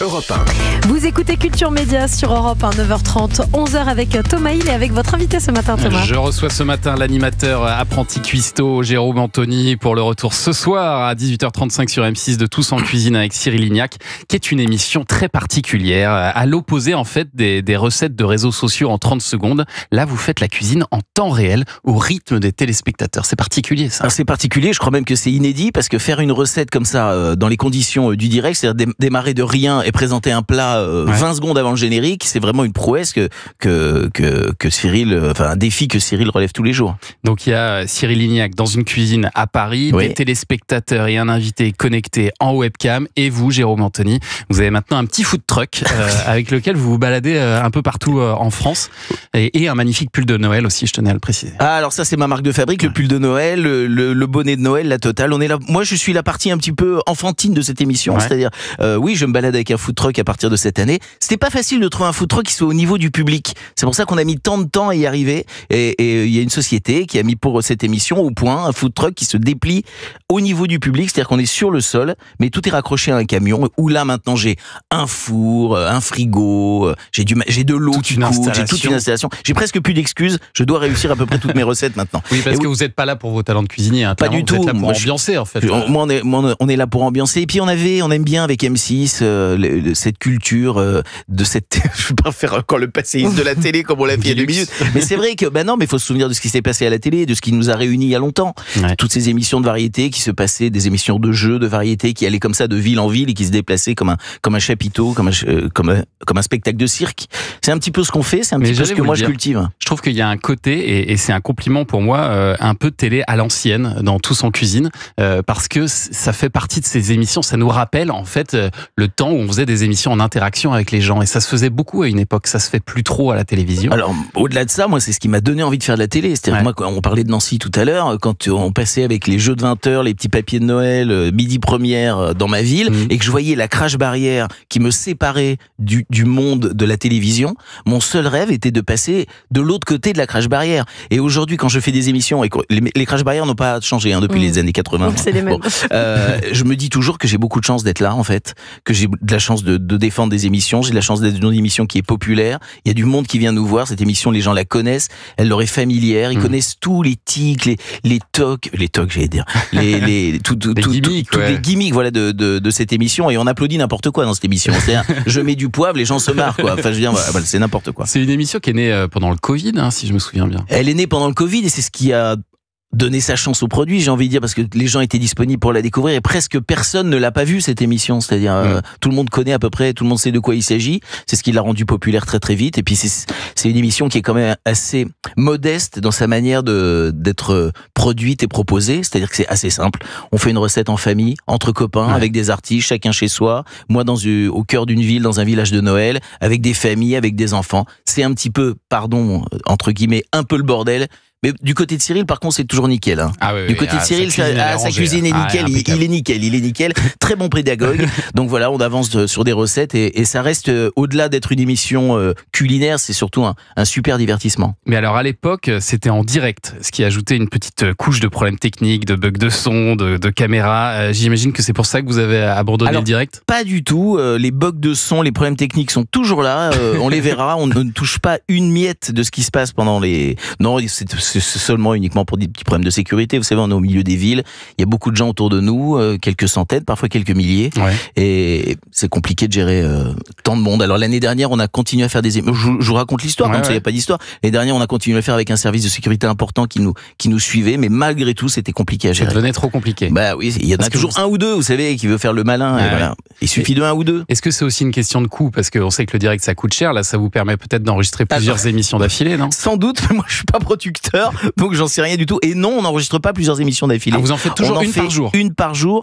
Europe 1. Vous écoutez Culture Média sur Europe 1, 9h30, 11h avec Thomas Hill et avec votre invité ce matin, Thomas. Je reçois ce matin l'animateur apprenti cuistot Jérôme Anthony pour le retour ce soir à 18h35 sur M6 de Tous en cuisine avec Cyril Lignac, qui est une émission très particulière, à l'opposé en fait des recettes de réseaux sociaux en 30 secondes. Là, vous faites la cuisine en temps réel, au rythme des téléspectateurs. C'est particulier, ça. Alors, c'est particulier, je crois même que c'est inédit, parce que faire une recette comme ça, dans les conditions du direct, c'est-à-dire démarrer de rien et présenter un plat 20 secondes avant le générique, c'est vraiment une prouesse que Cyril, enfin un défi que Cyril relève tous les jours. Donc il y a Cyril Lignac dans une cuisine à Paris, des téléspectateurs et un invité connecté en webcam, et vous, Jérôme Anthony, vous avez maintenant un petit food truck avec lequel vous vous baladez un peu partout en France, et un magnifique pull de Noël aussi, je tenais à le préciser. Ah, alors ça c'est ma marque de fabrique, le pull de Noël, le bonnet de Noël, la totale. On est là. Moi je suis la partie un petit peu enfantine de cette émission, c'est-à-dire oui, je me balade avec un food truck à partir de cette année. C'était pas facile de trouver un food truck qui soit au niveau du public. C'est pour ça qu'on a mis tant de temps à y arriver. Et il y a une société qui a mis pour cette émission au point un food truck qui se déplie au niveau du public, c'est-à-dire qu'on est sur le sol, mais tout est raccroché à un camion. Où là maintenant j'ai un four, un frigo, j'ai de l'eau qui coule, j'ai toute une installation. J'ai presque plus d'excuses. Je dois réussir à peu près toutes mes recettes maintenant. Oui, parce que vous n'êtes pas là pour vos talents de cuisinier. Hein, pas du tout. Vous êtes là pour ambiancer en fait. Moi, on est là pour ambiancer. Et puis on aime bien avec M6 cette culture de cette. Je vais pas faire encore le passéiste de la télé comme on l'a fait il y a 2 minutes. Mais c'est vrai que non, mais il faut se souvenir de ce qui s'est passé à la télé, de ce qui nous a réunis il y a longtemps. Ouais. Toutes ces émissions de variété qui se passaient, des émissions de jeux, de variété qui allaient comme ça de ville en ville et qui se déplaçaient comme un chapiteau, comme un spectacle de cirque. C'est un petit peu ce qu'on fait. C'est un petit peu ce que moi je cultive. Je trouve qu'il y a un côté, et c'est un compliment pour moi, un peu de télé à l'ancienne dans Tous en cuisine, parce que ça fait partie de ces émissions. Ça nous rappelle en fait le temps où on faisait des émissions en interaction avec les gens, et ça se faisait beaucoup à une époque. Ça se fait plus trop à la télévision. Alors au-delà de ça, moi c'est ce qui m'a donné envie de faire de la télé. C'est-à-dire moi, quand on parlait de Nancy tout à l'heure, quand on passait avec les jeux de 20h, les petits papiers de Noël, midi première dans ma ville, et que je voyais la crash barrière qui me séparait du monde de la télévision, mon seul rêve était de passer de l'autre côté de la crash barrière. Et aujourd'hui, quand je fais des émissions, et les crash barrières n'ont pas changé depuis les années 80. C'est les mêmes. Bon, je me dis toujours que j'ai beaucoup de chance d'être là, en fait, que j'ai de la chance de défendre des émissions, j'ai de la chance d'être dans une émission qui est populaire. Il y a du monde qui vient nous voir. Cette émission, les gens la connaissent, elle leur est familière, ils connaissent tous les tics, les tocs, j'allais dire, toutes les gimmicks, voilà, de cette émission. Et on applaudit n'importe quoi dans cette émission. C'est-à-dire, je mets du poivre, les gens se marrent, quoi. Enfin, je veux dire, c'est n'importe quoi. C'est une émission qui est née pendant le Covid, si je me souviens bien. Elle est née pendant le Covid, et c'est ce qui a donner sa chance au produit, j'ai envie de dire, parce que les gens étaient disponibles pour la découvrir et presque personne ne l'a pas vue, cette émission. C'est-à-dire tout le monde connaît à peu près, tout le monde sait de quoi il s'agit. C'est ce qui l'a rendu populaire très très vite. Et puis c'est une émission qui est quand même assez modeste dans sa manière d'être produite et proposée. C'est-à-dire que c'est assez simple. On fait une recette en famille, entre copains, avec des artistes, chacun chez soi. Moi au cœur d'une ville, dans un village de Noël, avec des familles, avec des enfants. C'est un petit peu, pardon, entre guillemets, un peu le bordel. Mais du côté de Cyril, par contre, c'est toujours nickel. Hein. Ah oui, du côté de Cyril, sa cuisine est nickel. Il est nickel. Très bon pédagogue. Donc voilà, on avance sur des recettes et ça reste, au-delà d'être une émission culinaire, c'est surtout un super divertissement. Mais alors à l'époque, c'était en direct, ce qui ajoutait une petite couche de problèmes techniques, de bugs de son, de caméra. J'imagine que c'est pour ça que vous avez abandonné le direct. Pas du tout. Les bugs de son, les problèmes techniques sont toujours là. On les verra. On ne touche pas une miette de ce qui se passe pendant les. Non, c'est seulement uniquement pour des petits problèmes de sécurité. Vous savez, on est au milieu des villes. Il y a beaucoup de gens autour de nous, quelques centaines, parfois quelques milliers. Ouais. Et c'est compliqué de gérer tant de monde. Alors l'année dernière, on a continué à faire des émissions. Je vous raconte l'histoire, comme ça, il n'y a pas d'histoire. L'année dernière, on a continué à le faire avec un service de sécurité important qui nous suivait, mais malgré tout, c'était compliqué à gérer. Ça devenait trop compliqué. Bah oui, il y en a toujours un ou deux, vous savez, qui veut faire le malin. Et voilà. Il suffit de un ou deux. Est-ce que c'est aussi une question de coût? Parce qu'on sait que le direct, ça coûte cher. Là, ça vous permet peut-être d'enregistrer plusieurs émissions d'affilée, non? Sans doute, mais moi, je suis pas producteur. Donc j'en sais rien du tout. Et non, on n'enregistre pas plusieurs émissions d'affilée. Ah, vous en faites toujours une par jour? Une par jour.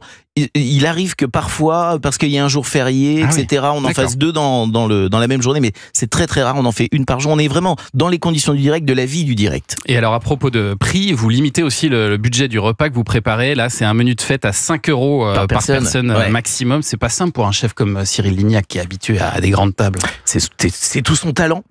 Il arrive que parfois, parce qu'il y a un jour férié, etc., on en fasse deux dans la même journée, mais c'est très très rare, on en fait une par jour. On est vraiment dans les conditions du direct, de la vie du direct. Et alors à propos de prix, vous limitez aussi le budget du repas que vous préparez. Là, c'est un menu de fête à 5 € par personne maximum. C'est pas simple pour un chef comme Cyril Lignac qui est habitué à des grandes tables. C'est tout son talent.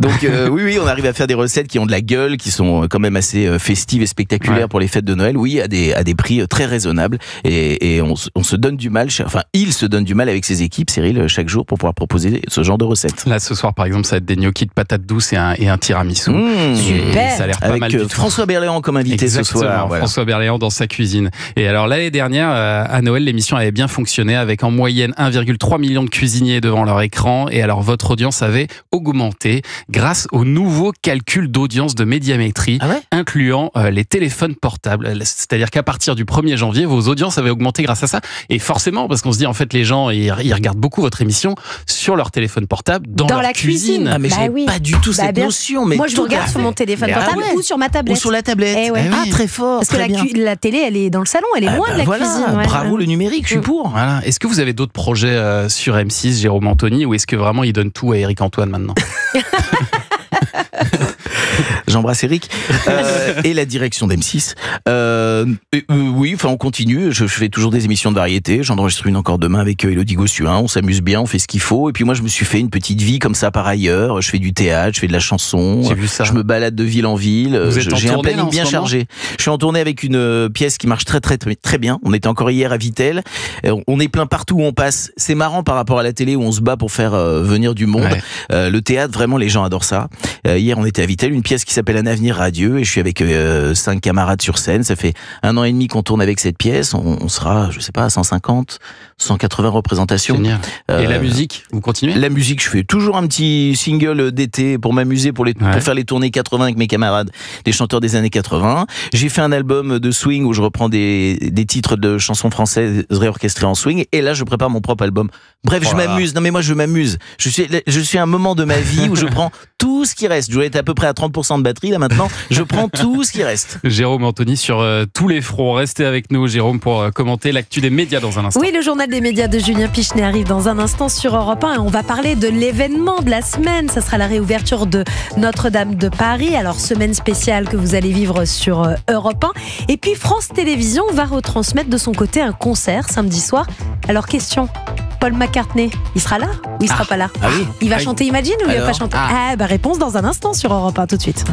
Donc oui, on arrive à faire des recettes qui ont de la gueule, qui sont quand même assez festives et spectaculaires pour les fêtes de Noël. Oui, à des prix très raisonnables. Et on se donne du mal, enfin il se donne du mal avec ses équipes, Cyril, chaque jour pour pouvoir proposer ce genre de recettes. Là, ce soir, par exemple, ça va être des gnocchis de patates douces et un tiramisu. Super. Ça a l'air pas Avec mal du tout. François Berléand comme invité Exactement, ce soir. Voilà. François Berléand dans sa cuisine. Et alors l'année dernière, à Noël, l'émission avait bien fonctionné avec en moyenne 1,3 million de cuisiniers devant leur écran. Et alors votre audience avait augmenté grâce au nouveau calcul d'audience de Médiamétrie, incluant les téléphones portables. C'est-à-dire qu'à partir du 1er janvier, vos audiences avaient augmenté grâce à ça. Et forcément, parce qu'on se dit en fait les gens, ils regardent beaucoup votre émission sur leur téléphone portable dans leur la cuisine. Ah mais j'avais pas du tout cette notion. Mais moi je regarde sur mon téléphone portable ou sur ma tablette. Ou sur la tablette. Ah très fort. Parce que la télé, elle est dans le salon, elle est loin de la cuisine. Bravo le numérique, je suis pour. Voilà. Est-ce que vous avez d'autres projets sur M6, Jérôme Anthony, ou est-ce que vraiment il donne tout à Éric Antoine maintenant? J'embrasse Eric et la direction d'M6. Oui, enfin on continue. Je fais toujours des émissions de variété. J'en enregistre une encore demain avec Élodie Gossuin. On s'amuse bien, on fait ce qu'il faut. Et puis moi, je me suis fait une petite vie comme ça par ailleurs. Je fais du théâtre, je fais de la chanson. J'ai vu ça. Je me balade de ville en ville. J'ai un planning bien chargé. Je suis en tournée avec une pièce qui marche très bien. On était encore hier à Vittel. On est plein partout où on passe. C'est marrant par rapport à la télé où on se bat pour faire venir du monde. Le théâtre, vraiment, les gens adorent ça. Hier, on était à Vittel, une pièce qui s'appelle Un avenir radieux, et je suis avec 5 camarades sur scène. Ça fait 1 an et demi qu'on tourne avec cette pièce. On sera, je sais pas, à 150, 180 représentations. Génial. Et la musique, vous continuez? La musique, je fais toujours un petit single d'été pour m'amuser, pour faire les tournées 80 avec mes camarades, des chanteurs des années 80. J'ai fait un album de swing où je reprends des titres de chansons françaises réorchestrées en swing, et là je prépare mon propre album. Bref, je m'amuse. Non mais moi je m'amuse. Je suis à un moment de ma vie où je prends tout ce qui reste. Je dois être à peu près à 30% de batterie là maintenant. Je prends tout ce qui reste. Jérôme Anthony sur tous les fronts. Restez avec nous, Jérôme, pour commenter l'actu des médias dans un instant. Oui, le journal des médias de Julien Pichenet arrive dans un instant sur Europe 1 et on va parler de l'événement de la semaine. Ça sera la réouverture de Notre-Dame de Paris. Alors, semaine spéciale que vous allez vivre sur Europe 1. Et puis, France Télévisions va retransmettre de son côté un concert samedi soir. Alors, question, Paul McCartney, il sera là ou il sera pas là? Ah oui. Il va chanter Imagine ou il va pas chanter? Réponse dans un instant sur Europe 1, tout de suite.